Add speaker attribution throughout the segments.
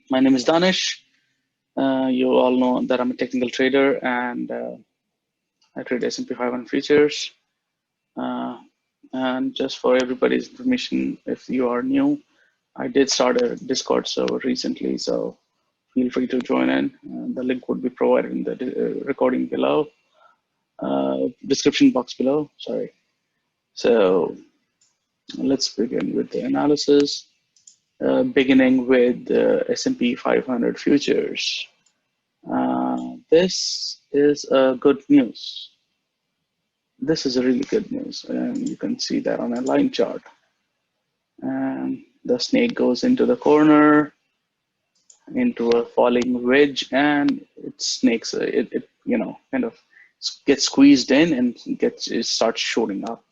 Speaker 1: My name is Danish. You all know that I'm a technical trader and I trade S&P 500 futures. Uh, and just for everybody's information, if you are new, I did start a Discord server recently, so feel free to join in. The link would be provided in the recording below, description box below. Sorry. So let's begin with the analysis. Beginning with S&P 500 futures. This is good news. This is a really good news, and you can see that on a line chart. And the snake goes into the corner, into a falling wedge, and it snakes. It kind of gets squeezed in and it starts shooting up.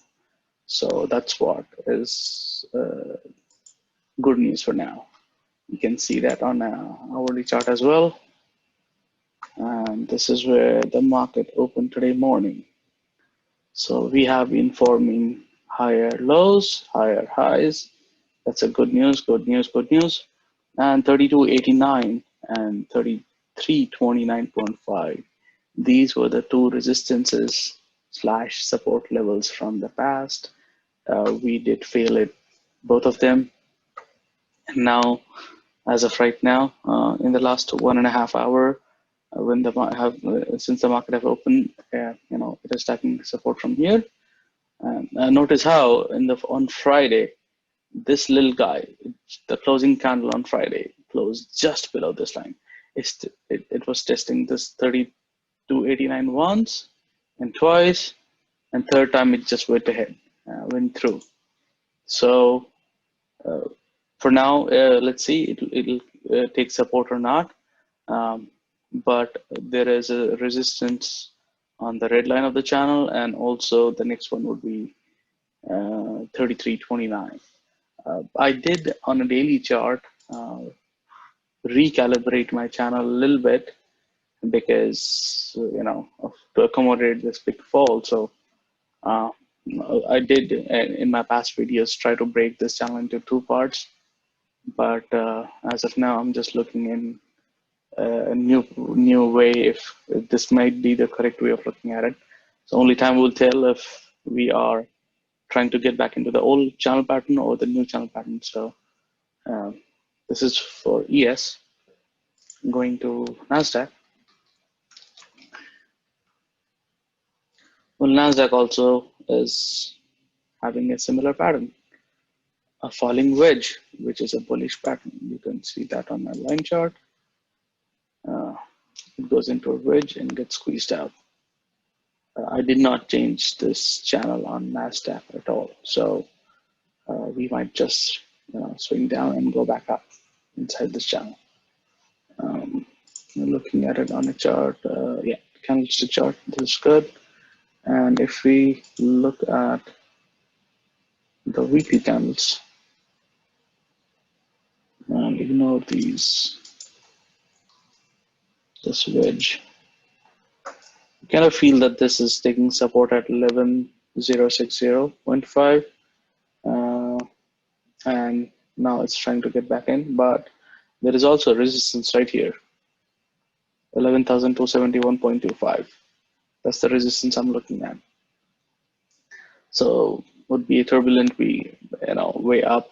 Speaker 1: So that's what is good news for now. You can see that on a hourly chart as well. And this is where the market opened today morning. So we have been forming higher lows, higher highs. That's a good news, good news, good news. And 32.89 and 33.29.5. These were the two resistances / support levels from the past. We did fail it, both of them. And now, as of right now, in the last 1.5 hours, when since the market have opened, it is taking support from here. Notice how on Friday, this little guy, the closing candle on Friday closed just below this line. It was testing this 32.89 once and twice, and third time it just went ahead, went through. So for now, let's see it'll take support or not. But there is a resistance on the red line of the channel, and also the next one would be 33.29. I did on a daily chart recalibrate my channel a little bit because to accommodate this big fall. So I did in my past videos try to break this channel into two parts, but as of now I'm just looking in a new way if this might be the correct way of looking at it. So only time will tell if we are trying to get back into the old channel pattern or the new channel pattern. So this is for ES. Going to NASDAQ. Well, NASDAQ also is having a similar pattern, a falling wedge, which is a bullish pattern. You can see that on my line chart. It goes into a wedge and gets squeezed out. I did not change this channel on NASDAQ at all. So we might just swing down and go back up inside this channel. Looking at it on a chart, yeah, candlestick chart, this is good. And if we look at the weekly candles and ignore this wedge, you kind of feel that this is taking support at 11,060.5, and now it's trying to get back in, but there is also a resistance right here, 11,271.25. That's the resistance I'm looking at. So would be a turbulent way up.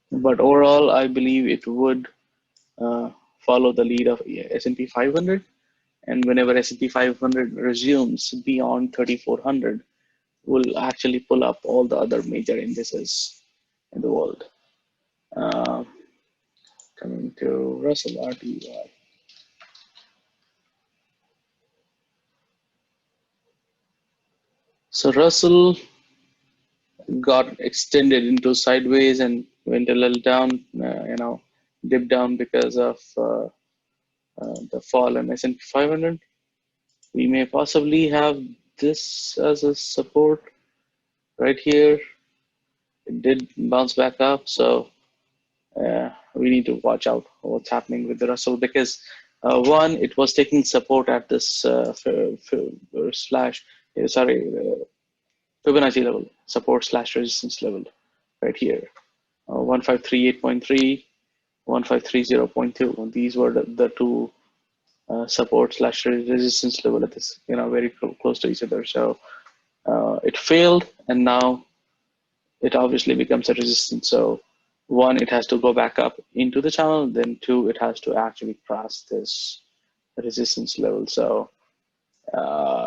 Speaker 1: But overall, I believe it would follow the lead of S&P 500. And whenever S&P 500 resumes beyond 3,400, will actually pull up all the other major indices in the world. Coming to Russell RTY. So Russell got extended into sideways and went a little down, dipped down because of the fall in S&P 500. We may possibly have this as a support right here. It did bounce back up, so we need to watch out what's happening with the Russell, because one, it was taking support at this Fibonacci level, support / resistance level right here. 1538.3, 1530.2. These were the two support slash resistance level at this, very close to each other. So it failed, and now it obviously becomes a resistance. So one, it has to go back up into the channel. Then two, it has to actually cross this resistance level. So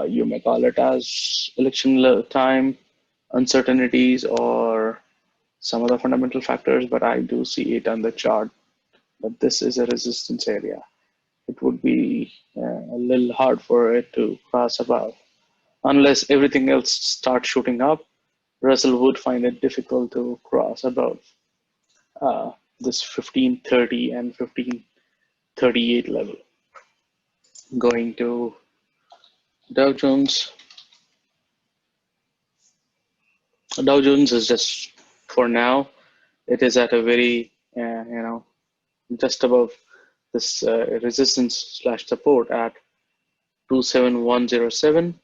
Speaker 1: you may call it as election time uncertainties or some other fundamental factors, but I do see it on the chart that this is a resistance area. It would be a little hard for it to cross above. Unless everything else starts shooting up, Russell would find it difficult to cross above this 1530 and 1538 level. Going to Dow Jones. Dow Jones is just, for now, it is at a very, just above this resistance slash support at 27107.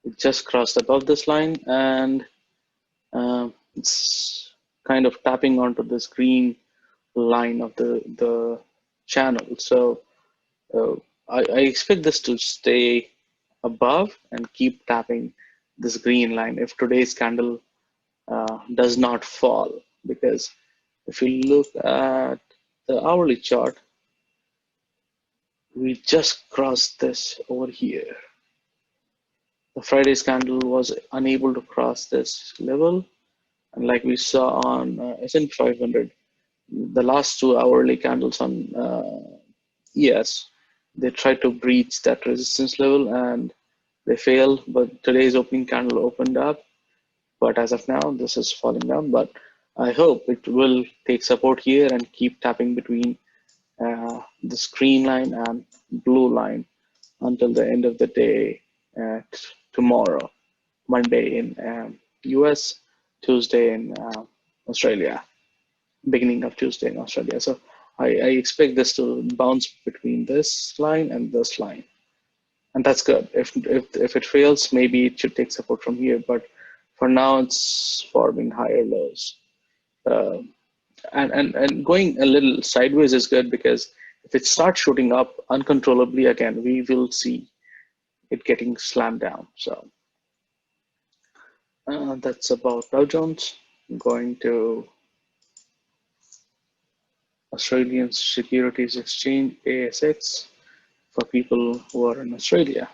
Speaker 1: It just crossed above this line, and it's kind of tapping onto this green line of the channel. So I expect this to stay above and keep tapping this green line if today's candle does not fall. Because if you look at the hourly chart, we just crossed this over here. The Friday's candle was unable to cross this level, and like we saw on S&P 500, the last 2 hourly candles on ES, they tried to breach that resistance level and they failed. But today's opening candle opened up, but as of now, this is falling down. But I hope it will take support here and keep tapping between this green line and blue line until the end of the day tomorrow, Monday in US, Tuesday in Australia, beginning of Tuesday in Australia. So I expect this to bounce between this line and this line, and that's good. If it fails, maybe it should take support from here, but for now it's forming higher lows. Uh, and going a little sideways is good, because if it starts shooting up uncontrollably again, we will see it getting slammed down. So that's about Dow Jones. Going to Australian Securities Exchange, ASX, for people who are in Australia.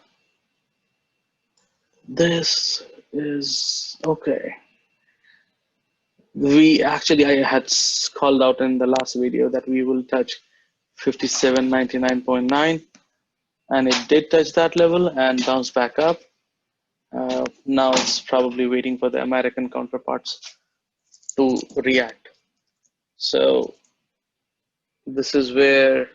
Speaker 1: This is okay. I had called out in the last video that we will touch 57.99.9, and it did touch that level and bounce back up. Now it's probably waiting for the American counterparts to react. So this is where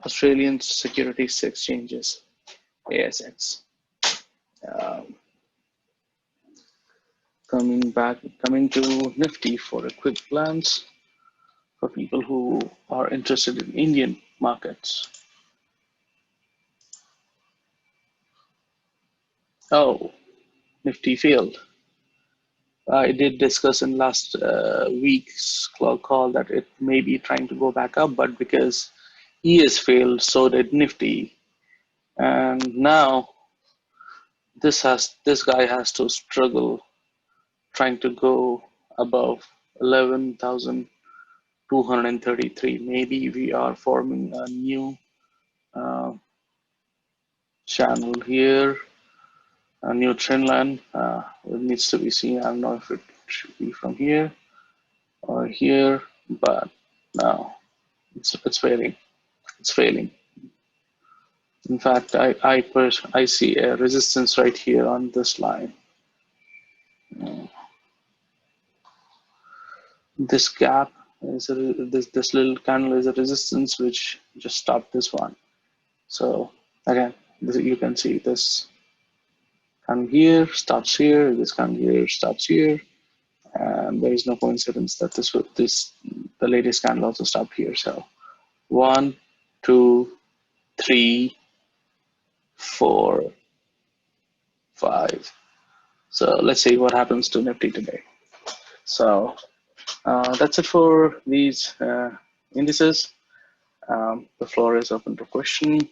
Speaker 1: Australian Securities Exchanges, ASX. Coming to Nifty for a quick glance for people who are interested in Indian markets. Oh, Nifty failed. I did discuss in last week's call that it may be trying to go back up, but because ES failed, so did Nifty. And now this guy has to struggle trying to go above 11,233. Maybe we are forming a new channel here, a new trend line. It needs to be seen. I don't know if it should be from here or here, but no, it's failing. It's failing. In fact, I see a resistance right here on this line. This gap is this little candle is a resistance which just stopped this one. So again, you can see this candle here stops here, this candle here stops here, and there is no coincidence that the latest candle also stopped here. So 1, 2, 3, 4, 5, So let's see what happens to Nifty today. So that's it for these indices. The floor is open to question.